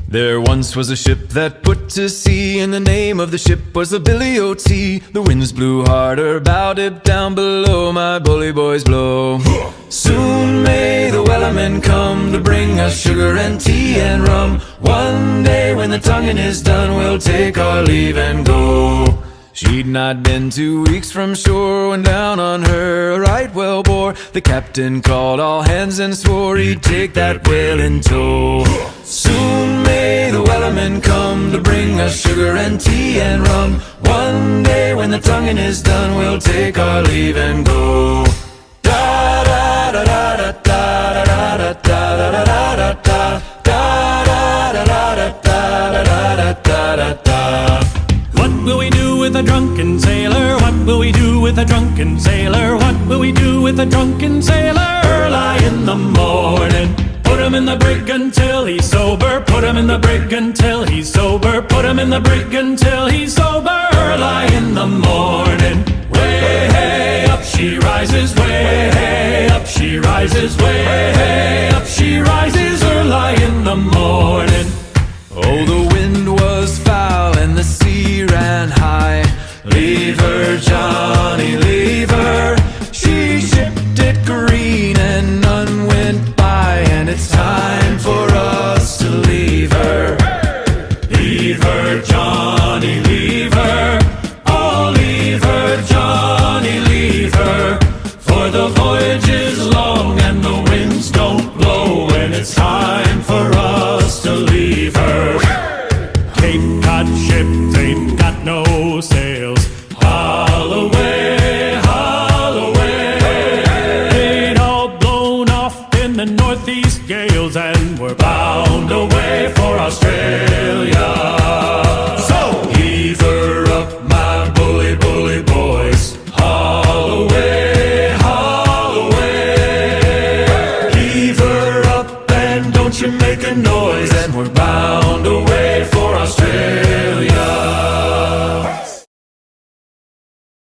There once was a ship that put to sea, and the name of the ship was the Billy O.T. The winds blew harder, bowed it down below, my bully boys blow. Soon may the wellerman come to bring us sugar and tea and rum. One day when the tonguing is done, we'll take our leave and go. She'd not been 2 weeks from shore when down on her a right whale bore. The captain called all hands and swore he'd take that whale in tow. Soon may the wellerman come to bring us sugar and tea and rum. One day when the tonguing is done, we'll take our leave and go. Da da da da da da da da da da da da da da da da da da da. What will we do with a drunken sailor? What will we do with a drunken sailor? What will we do with a drunken sailor? Early in the morning, put him in the brig until he's sober. Put him in the brig until he's sober. Put him in the brig until he's sober. Early in the morning, way hey up she rises. Way hey up she rises. Way hey up she rises. Early in the morning. Oh, the wind was foul and the sea ran high. Leave her, Johnny, leave her. She shipped it green and none went by, and it's time for us to leave her. Leave her, Johnny, leave her. Oh, leave her, Johnny, leave her. For the voyage is long and the winds don't blow, and it's time for us to leave her. Cape Cod ships ain't got no sails. Haul away, haul away. Ain't all blown off in the northeast gales, and we're bound away for Australia.